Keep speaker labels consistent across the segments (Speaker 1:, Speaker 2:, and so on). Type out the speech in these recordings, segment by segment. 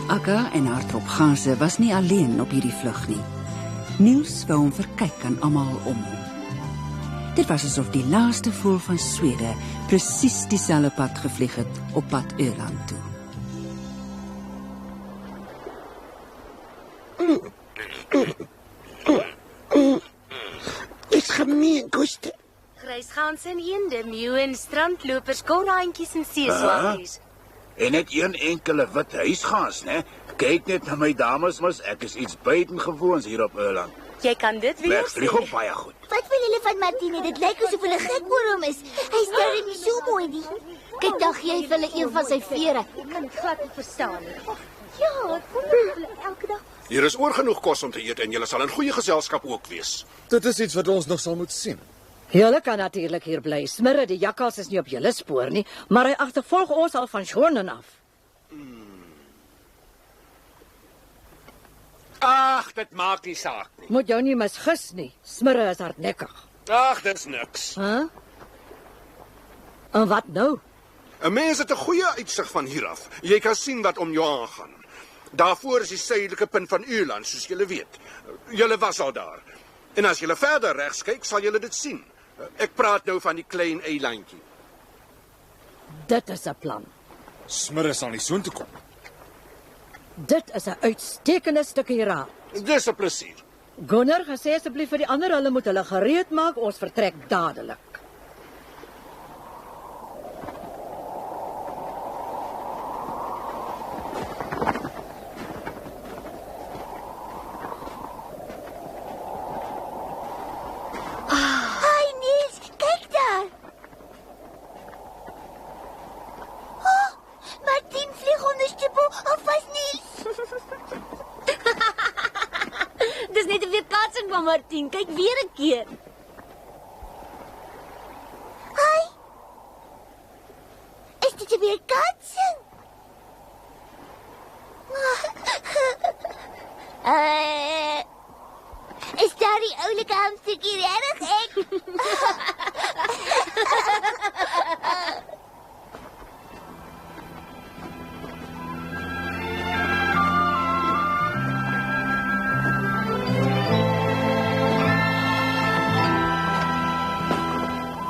Speaker 1: Akka en haar trop ganse was nie alleen op hierdie vlug nie. Niels wou hom verkyk aan almal om hom. Dit was asof die laaste voël van Swede presies dieselfde pad gevlieg het op pad Öland toe.
Speaker 2: Dis gemeen, koste.
Speaker 3: Grysganse en eende, meeuwe en strandlopers, korantjies en seeswalkies.
Speaker 4: En net een enkele wit huisgans, né? Kyk net na my dames, mos ek is iets buitengewoons hier op Öland.
Speaker 3: Jy kan dit weer
Speaker 4: Ek vlieg ook baie goed.
Speaker 5: Wat wil julle van Martine? Dit lyk asof hulle gek oor hom is. Hy is darem nie so mooi nie. Kyk, dag jy vir hulle een van sy vere.
Speaker 3: Ek kan dit glad nie verstaan nie. Ja, kom hulle elke dag.
Speaker 6: Hier is oor genoeg kos om te eet en julle sal in goeie geselskap ook wees.
Speaker 7: Dit is iets wat ons nog sal moet sien.
Speaker 8: Julle kan natuurlik hier bly. Smirre, die jakkals is nie op julle spoor nie, maar hy agtervolg ons al van Schonen af.
Speaker 6: Ag, dit maak nie saak nie.
Speaker 8: Moet jou nie misgis nie. Smirre is hardnekkig.
Speaker 6: Ag, dit's niks.
Speaker 8: En wat nou?
Speaker 6: 'n Mens het 'n goeie uitsig van hier af. Jy kan sien wat om jou aangaan. Daarvoor is die suidelike punt van Öland, soos julle weet. Julle was al daar. En as julle verder regs kyk, sal julle dit sien. Ek praat nou van die klein eilandjie.
Speaker 8: Dit is 'n plan.
Speaker 7: Smirre sal nie soontoe kom.
Speaker 8: Dit is 'n uitstekende stukkie raad.
Speaker 6: Dis 'n plesier.
Speaker 8: Gunnar, gaan sê asseblief vir die ander, hulle moet hulle gereed maak, ons vertrek dadelik.
Speaker 5: Hi Niels, kyk daar. Oh, Martine vlieg onderste bo, of was Niels?
Speaker 3: Dis net 'n weerkaatsing van Martien. Kyk weer 'n keer.
Speaker 5: Hi. Is dit 'n weerkaatsing? Is daar die oulike hamstertjie regtig ek?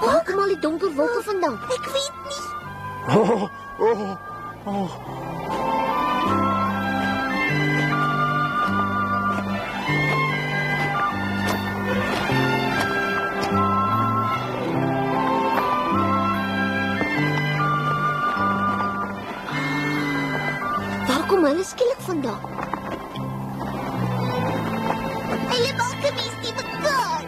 Speaker 3: Waar kom al die donker wolke vandaan?
Speaker 5: Ek weet nie.
Speaker 3: Waar kom hulle skielik vandaan?
Speaker 5: Hulle maak 'n mens nie mekaar.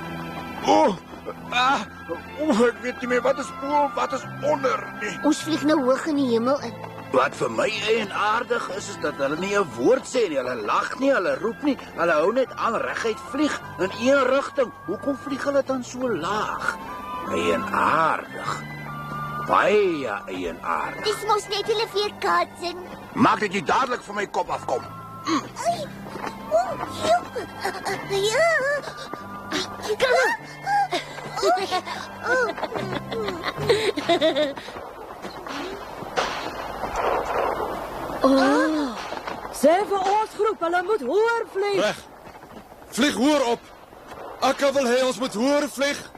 Speaker 4: Ek weet nie meer wat is bo, wat is onder nie.
Speaker 3: Ons vlieg nou hoog in die hemel in.
Speaker 4: Wat vir my eienaardig is dat hulle nie 'n woord sê nie. Hulle lag nie, hulle roep nie. Hulle hou net aan reguit vlieg in een rigting. Hoekom vlieg hulle dan so laag? Eienaardig. Baie eienaardig.
Speaker 5: Dis mos net hulle weerkaatsing.
Speaker 4: Maak dat jy dadelik van my kop afkom.
Speaker 5: Ai. Ja.
Speaker 8: Sê vir ons groep, hulle moet hoër vlieg.
Speaker 7: Reg. Vlieg hoër op. Akka wil hê ons moet hoër vlieg.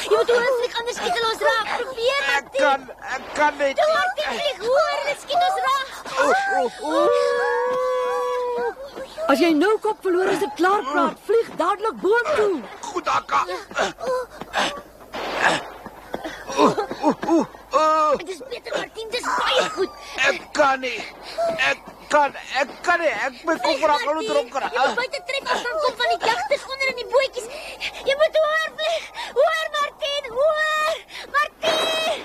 Speaker 3: Jy moet hoor vlieg, anders skiet hulle ons raak. Probeer Martien.
Speaker 4: Ek kan net.
Speaker 3: Toe Martien vlieg hoër, hulle skiet ons raak.
Speaker 8: As jy nou kop verloor, is dit klaar praat. Vlieg dadelik boontoe.
Speaker 4: Goed Akka.
Speaker 5: Dit is beter, Martin, dis baie goed.
Speaker 4: Ek kan nie. Ek my kop raak al dronker.
Speaker 5: Jy moet buite tref as dan kom van die jagters onder in die bootjies. Jy moet hoor vlieg. Hoor, Martin, hoor. Martin!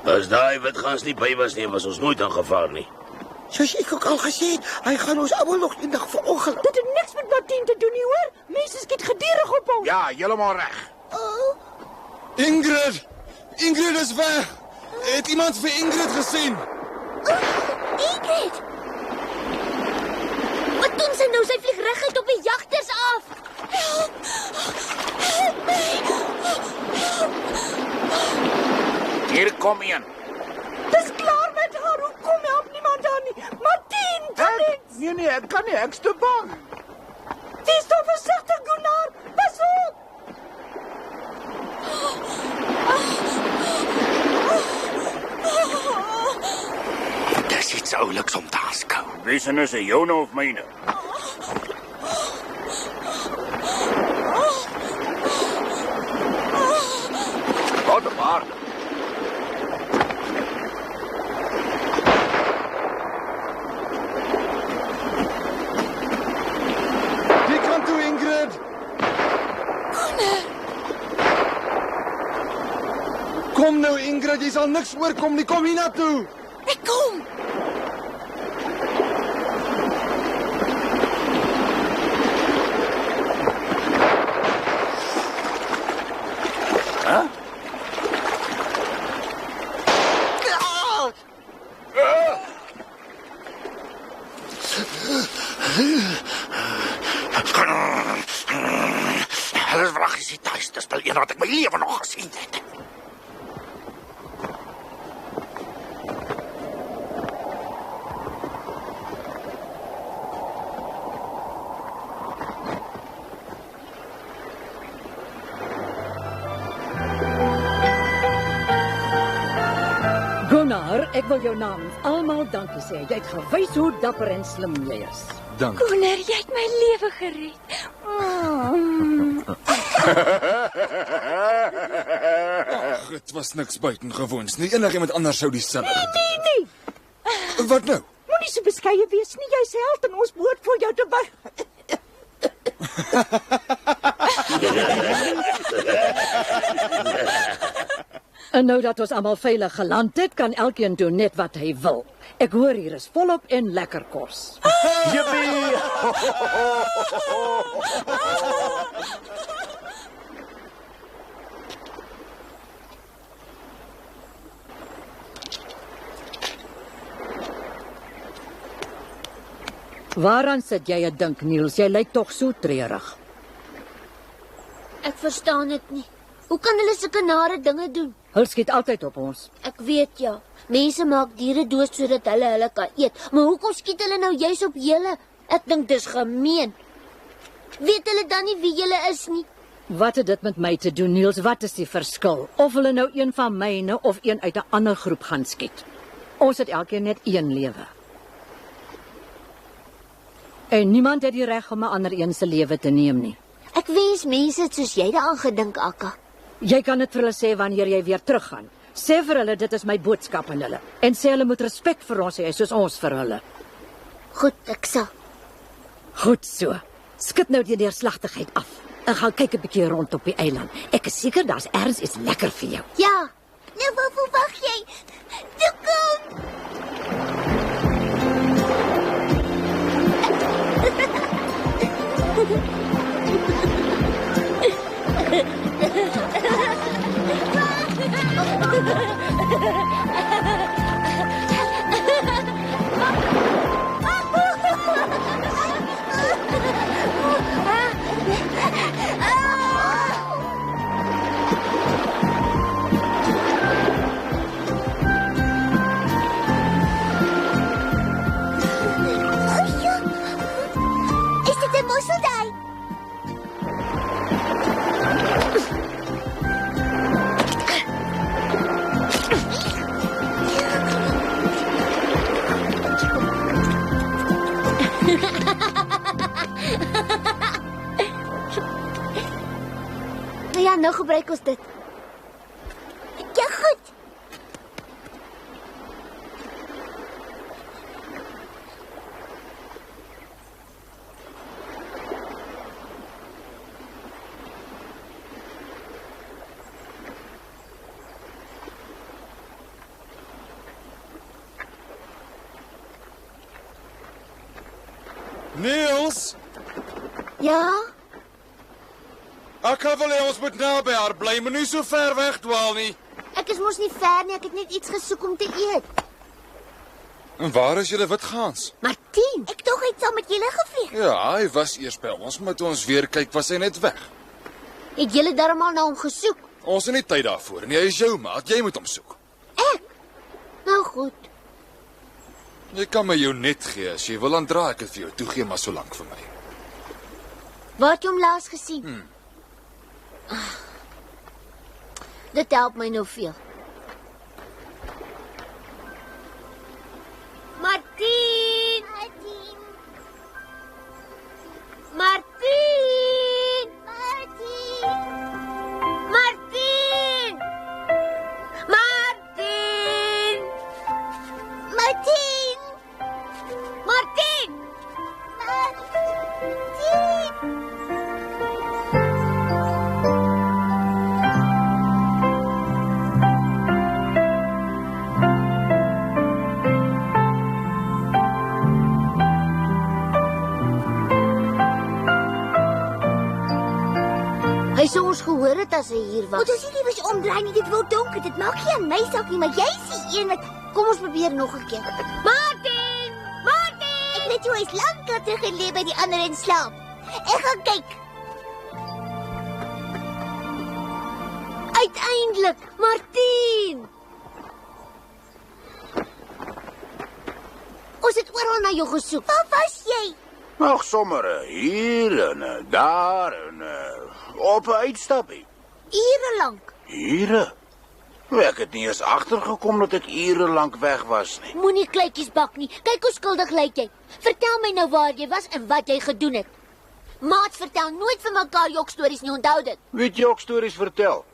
Speaker 2: As daai witgans nie by was nie, was ons nooit aangevaar nie.
Speaker 9: Soos ek ook al gesê het, hy gaan ons almal nog eendag verongeluk.
Speaker 8: Dit het niks met Martin te doen nie, hoor. Mense skiet gedurig op hom.
Speaker 4: Ja, heeltemal reg.
Speaker 7: Ingrid! Ingrid is weg! Het iemand vir Ingrid gesien?
Speaker 5: Ingrid! Wat doen sy nou? Sy vlieg reguit op die jagters af.
Speaker 4: Hier kom een.
Speaker 8: Dis klaar met haar. Hoekom help niemand haar nie? Martin, doen iets.
Speaker 4: Nee, ek kan nie. Ek's te bang.
Speaker 8: Wees toch versigtig, Gunnar. Pas op.
Speaker 9: Dis iets ouliks om te aanskou.
Speaker 2: Wie se is 'n joune of myne?
Speaker 4: Wat 'n maar.
Speaker 7: Die kant toe, Ingrid! Kom nou, Ingrid, jy sal niks oorkom nie. Kom hiernatoe.
Speaker 8: Ek kom.
Speaker 9: Hulle wrag is die tuiste spel een wat ek my lewe nog gesien het.
Speaker 8: Gunnar, ek wil jou namens almal dankie sê. Jy het gewys hoe dapper en slim jy is.
Speaker 7: Dank.
Speaker 5: Gunnar, jy het my lewe gered.
Speaker 7: Ag, dit was niks buitengewoons nie. Enigiemand anders sou dieselfde gedoen het.
Speaker 8: Nee.
Speaker 7: Wat nou?
Speaker 8: Moenie so beskeie wees nie. Jy's held en ons behoort vir jou te buig. En nou dat ons almal veilig geland het, kan elkeen doen net wat hy wil. Ek hoor hier is volop en lekker kos.
Speaker 2: Jippie!
Speaker 8: Waaraan sit jy en dink, Niels? Jy lyk tog so treurig.
Speaker 5: Ek verstaan dit nie. Hoe kan hulle sulke nare dinge doen?
Speaker 8: Hulle skiet altyd op ons.
Speaker 5: Ek weet ja. Mense maak diere dood sodat hulle kan eet. Maar hoekom skiet hulle nou juis op julle? Ek dink dis gemeen. Weet hulle dan nie wie julle is nie?
Speaker 8: Wat het dit met my te doen, Niels? Wat is die verskil? Of hulle nou een van myne of een uit 'n ander groep gaan skiet. Ons het elkeen net een lewe. En niemand het die reg om 'n ander een se lewe te neem nie.
Speaker 5: Ek wens mense het soos jy daaraan gedink, Akka.
Speaker 8: Jy kan dit vir hulle sê wanneer jy weer teruggaan. Sê vir hulle dit is my boodskap aan hulle. En sê hulle moet respek vir ons hê soos ons vir hulle.
Speaker 5: Goed, ek sal.
Speaker 8: Goed so. Skud nou die neerslagtigheid af. En gaan kyk 'n bietjie rond op die eiland. Ek is seker daar's ergens iets lekker vir jou.
Speaker 5: Ja. Nou waarvoor wag jy? Toe kom. nou gebruik ons dit. Ja, goed.
Speaker 7: Niels,
Speaker 5: Ja?
Speaker 7: ek wil hê ons moet naby haar bly, maar nie so ver weg dwaal nie.
Speaker 5: Ek is mos nie ver nie, ek het net iets gesoek om te eet.
Speaker 7: En waar is julle witgans?
Speaker 5: Martien, ek dog hy het saam met julle gevlieg.
Speaker 7: Ja, hy was eers by ons, maar toe ons weer kyk, was hy net weg.
Speaker 5: Het julle darmal na hom gesoek?
Speaker 7: Ons het nie tyd daarvoor nie, hy is jou maat, jy moet hom soek.
Speaker 5: Ek? Nou goed.
Speaker 7: Jy kan my jou net gee, as jy wil, dan dra ek het vir jou, toe gee maar so lank vir my.
Speaker 5: Waar het jy hom laas gesien? Dit help my nou veel. Martien! Martien! Martien! Martien! Martien! Martien! Martien! Martien! Hy sou ons gehoor het as hy hier was. Moet ons nie liewers omdraai nie, dit word donker. Dit maak nie aan my saak nie, maar jy is die een wat... Kom ons probeer nog 'n keer. Martin! Martin! Ek weet jy is lank al terug gelê by die ander in slaap. Ek gaan kyk. Uiteindelik, Martin! Ons het oral na jou gesoek. Waar was jy?
Speaker 4: Nog sommer hier en daar en op 'n uitstappie.
Speaker 5: Ure lank.
Speaker 4: Ure? Ek het nie eens agtergekom dat ek ure lank weg was nie.
Speaker 5: Moenie kleutjies bak nie. Kyk hoe skuldig lyk jy. Vertel my nou waar jy was en wat jy gedoen het. Maats vertel nooit vir mekaar jokstories nie, onthou dit.
Speaker 4: Weet jy ook stories vertel?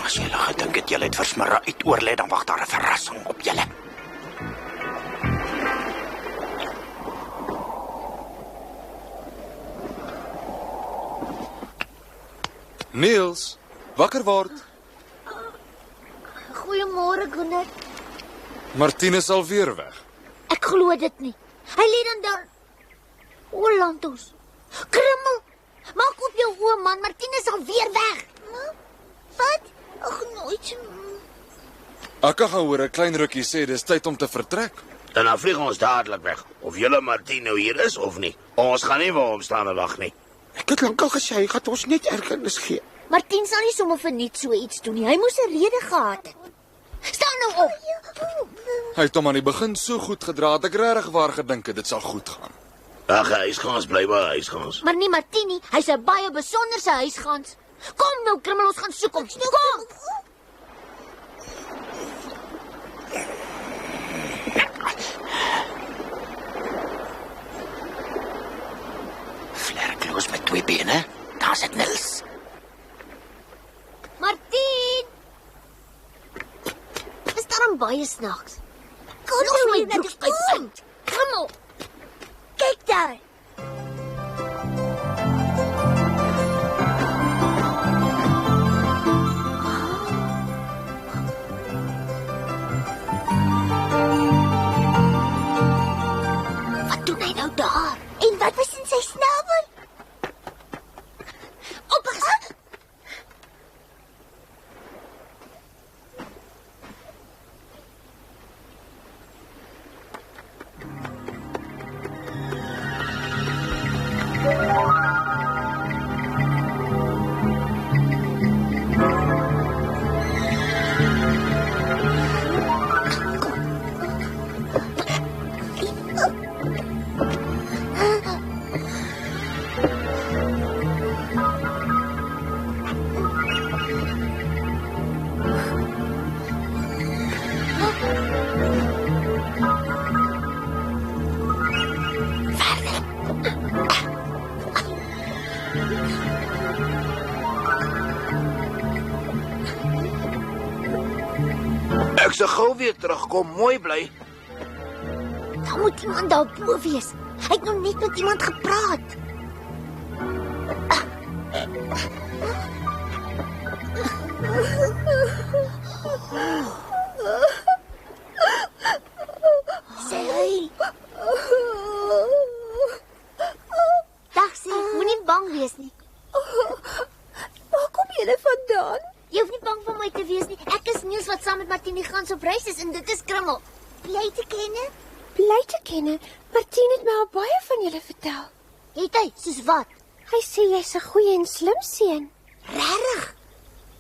Speaker 9: As julle gedink het julle het vir Smirre uit oorlê, dan wag daar 'n verrassing op julle.
Speaker 7: Niels, wakker word.
Speaker 5: Goeiemôre, Gunnar.
Speaker 7: Martine is alweer weg.
Speaker 5: Ek glo dit nie. Hy lê dan daar. Oorlandos. Krummel. Maak op jou oë, man. Martine is alweer weg. Wat? Ag, nooit.
Speaker 7: Ek kan hoor 'n klein rukkie sê dis tyd om te vertrek.
Speaker 2: Dan vlieg ons dadelik weg. Of julle Martien nou hier is of nie. Ons gaan nie vir hom staan en wag nie.
Speaker 9: Ek het lankal gesê hy gaan ons net erkennis gee.
Speaker 5: Martien sal nie sommer vir niks so iets doen nie. Hy moes 'n rede gehad het. Staan nou op.
Speaker 7: Hy het hom aan die begin so goed gedra dat ek regtig waar gedink het dit sal goed gaan.
Speaker 2: Ag, huisgans bly by huisgans.
Speaker 5: Maar nie Martien nie. Hy's 'n baie besonderse huisgans. Kom nou, Krummel, ons gaan soek hom. Kom.
Speaker 9: Vlerkloos met 2 bene. Daar sit Niels.
Speaker 5: Martien! Is daar 'n baie snaaks? Kom nou hier na die kom. Krummel. Kyk daar. Wat doen hy nou daar? En wat was in sy snabel? Oppas!
Speaker 4: Ek sal gou weer terugkom, mooi bly.
Speaker 5: Dan moet iemand daar bo wees. Hy het nog net met iemand gepraat. Sy. Dag sy, moenie bang wees nie.
Speaker 10: Waar kom julle vandaan?
Speaker 5: Jy hoef nie bang vir my te wees nie. Ek is Niels wat saam met Martien Gans op reis is en dit is Krummel. Bly te kenne?
Speaker 10: Bly te kenne. Martien het my al baie van julle vertel.
Speaker 5: Het hy? Soos wat?
Speaker 10: Hy sê jy's 'n goeie en slim seun.
Speaker 5: Regtig?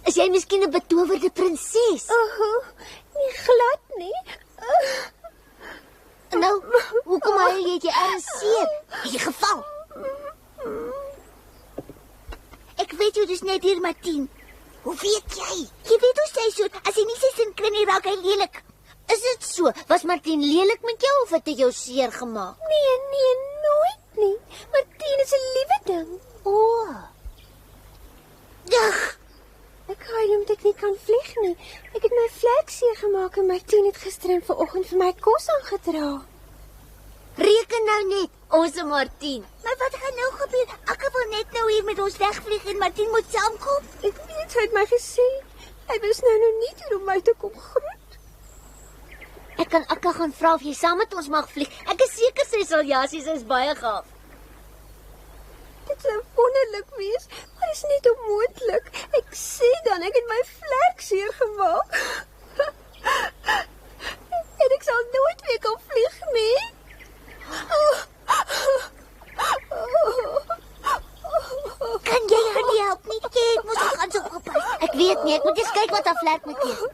Speaker 5: Is jy miskien 'n betowerde prinses?
Speaker 10: Nie glad nie.
Speaker 5: Nou, hoekom huil jy? Het jy ergens seer? Het jy geval? Ek weet jy dus net hier, Martien. Hoe weet jy? Jy weet hoe sy so, as hy nie sy sin kry nie, raak hy lelik. Is dit so? Was Martien lelik met jou of het hy jou seer gemaak?
Speaker 10: Nee, nooit nie. Martien is 'n liewe ding.
Speaker 5: O. Dag.
Speaker 10: Ek huil omdat ek nie kan vlieg nie. Ek het my vlek seer gemaak en Martien het gister en vanoggend vir my kos aangedra.
Speaker 5: Reken nou net, ons en Martien. Maar wat gaan nou gebeur? Ek wil net nou hier met ons wegvlieg en Martien moet saamkom.
Speaker 10: Ek weet, hy het my gesê. Hy was nou nie hier om my te kom groet.
Speaker 5: Ek kan Akka gaan vra of jy saam met ons mag vlieg. Ek is seker sy sal ja, sy is baie gaaf.
Speaker 10: Dit sou wonderlik wees, maar is net onmoontlik. Ek sê dan, ek het my vlek seer gemaak. En ek sal nooit weer kan vlieg nie.
Speaker 5: Kan jy haar nie help nie? Jy het mos al gaan so oppas. Ek weet nie, ek moet eens kyk wat haar vlek moet doen.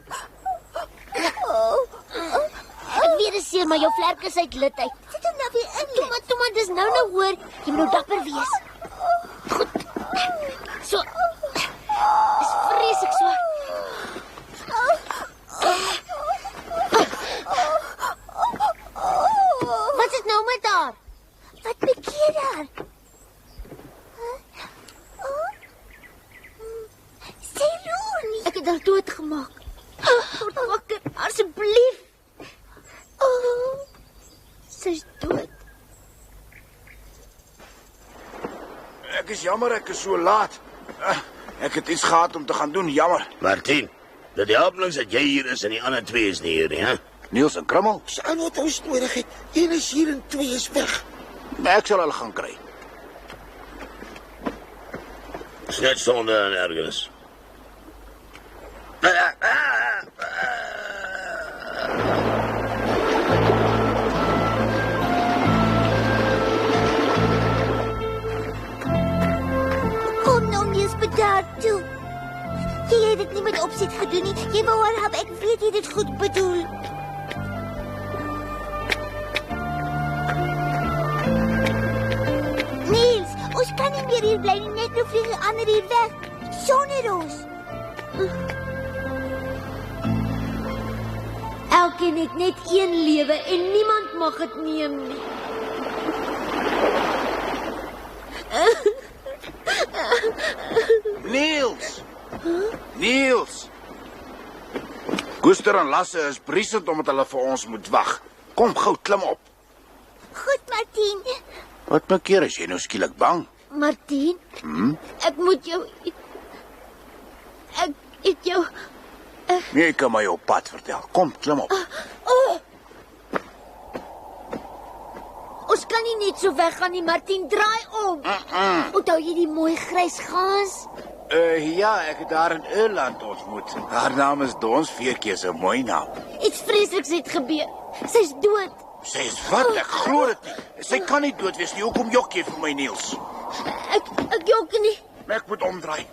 Speaker 5: Ek weet is seer, maar jou vlek is uit lid uit. Sit hom nou weer in. Toe maar, dis nou hoor. Jy moet nou dapper wees. Goed. So. Dis vreeslik swaar. Wat is nou met haar? Wat bekeer haar? Sy roer nie. Ek het haar doodgemaak. Word wakker, asseblief. Sy is dood.
Speaker 4: Ek is jammer ek is so laat. Ek het iets gehad om te gaan doen, jammer.
Speaker 2: Martien, dit help niks dat jy hier is en die ander twee is nie hier nie, hè?
Speaker 4: Niels en Krummel?
Speaker 11: Dis al wat ons nodig het. Een is hier en twee is weg.
Speaker 4: Ek sal hulle gaan kry.
Speaker 2: Is net sonde en ergernis.
Speaker 5: Kom nou Niels, bedaar toe. Jy het dit nie met opset gedoen nie. Jy wou haar help, ek weet jy dit goed bedoel. Niels, ons kan nie meer hier bly nie. Net nou vlieg die ander hier weg. Sonder ons. Elkeen het net een lewe en niemand mag dit neem nie.
Speaker 4: Niels! Niels! Guster en Lasse is briesend omdat hulle vir ons moet wag. Kom gou, klim op.
Speaker 5: Goed, Martien.
Speaker 4: Wat maak jy as jy nou skielik bang?
Speaker 5: Martien? Ek moet jou... Ek het jou...
Speaker 4: Nee, ek kan my op pad vertel. Kom, klim op.
Speaker 5: Ons kan nie net so weggaan nie, Martien. Draai om. Onthou jy die mooi grys gans?
Speaker 4: Ja, ek het haar in Ierland ontmoet. Haar naam is Donsveertjie, is 'n mooi naam.
Speaker 5: Iets vreesliks het gebeur. Sy's dood.
Speaker 4: Sy is wat? Ek glo dit nie. Sy kan nie dood wees nie. Hoekom jok jy vir my, Niels?
Speaker 5: Ek jok nie.
Speaker 4: Ek moet omdraai.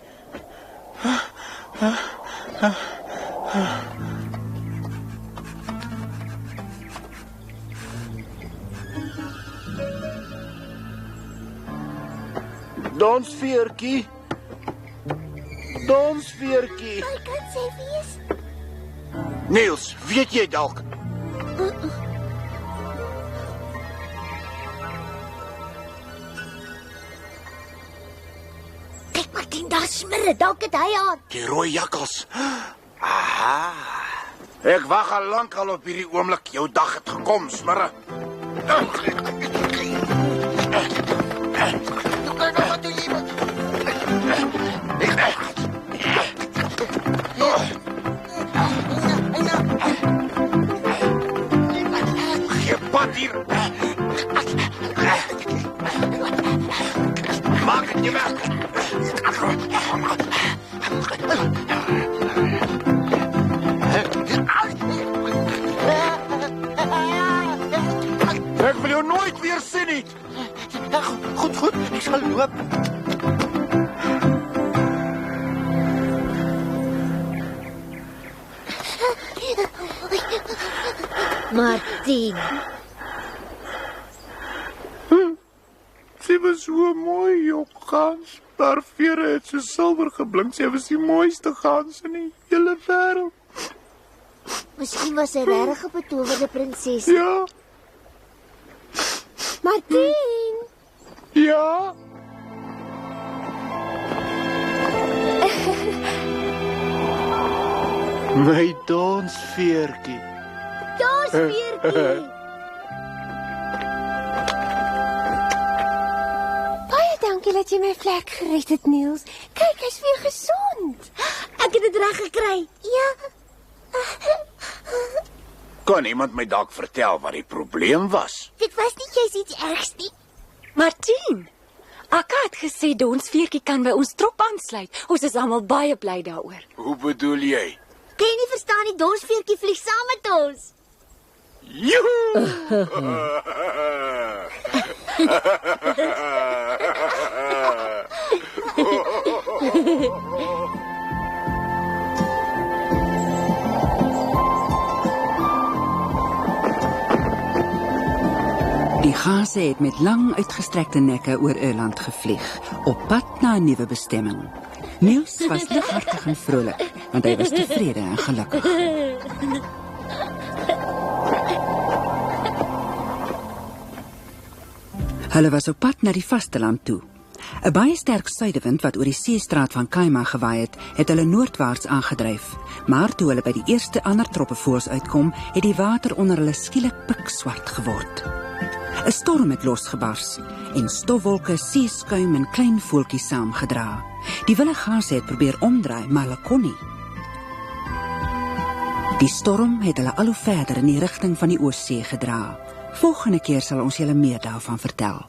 Speaker 4: Donsveertjie. Donsveertjie.
Speaker 5: Waar kan sy wees?
Speaker 4: Niels, weet jy dalk?
Speaker 5: Kyk, Martien, daar smirre. Dalk het hy haar.
Speaker 4: Die rooi jakkals. Aha. Ek wag al lank al op hierdie oomblik. Jou dag het gekom, Smirre.
Speaker 11: Wat doen jy?
Speaker 4: Gee pad hier. Maak het nie weg. Ek wil jou nooit weer sien nie.
Speaker 11: Goed, ek sal loop.
Speaker 5: Martin,
Speaker 4: Sy was so mooi, jou gans. Haar vere het so silwer geblink. Sy was die mooiste gans in die hele wêreld.
Speaker 5: miskien was sy regtig 'n betowerde prinses.
Speaker 4: Ja,
Speaker 10: Martin,
Speaker 4: ja. My dansveertjie.
Speaker 5: Daar's Veertjie.
Speaker 10: baie dankie dat jy my vlek gered het, Niels. Kyk, hy's weer gesond.
Speaker 5: Ek het dit reg gekry. Ja.
Speaker 4: Kan iemand my dalk vertel wat die probleem was?
Speaker 5: Dit was nie jy's iets ergs nie.
Speaker 3: Martin, Akka het gesê Donsveertjie kan by ons trop aansluit. Ons is almal baie bly daaroor.
Speaker 4: Hoe bedoel jy?
Speaker 5: Kan jy nie verstaan nie, Donsveertjie vlieg saam met ons.
Speaker 4: Joe!
Speaker 1: Die gase het met lang uitgestrekte nekke oor Irland gevlieg, op pad na 'n nuwe bestemming. Niels was lighartig en vrolik, want hy was tevrede en gelukkig. Hulle was op pad na die vasteland toe. 'n Baie sterk suidewind wat oor die seestraat van Kaima gewaai het hulle noordwaarts aangedryf, maar toe hulle by die eerste ander troppevoëls uitkom, het die water onder hulle skielik pikswart geword. 'n Storm het losgebars en stofwolke, seeskuim en klein voeltjies saamgedra. Die wilde gase het probeer omdraai, maar hulle kon nie. Die storm het hulle al hoe verder in die rigting van die Oostsee gedra. Volgende keer sal ons julle meer daarvan vertel.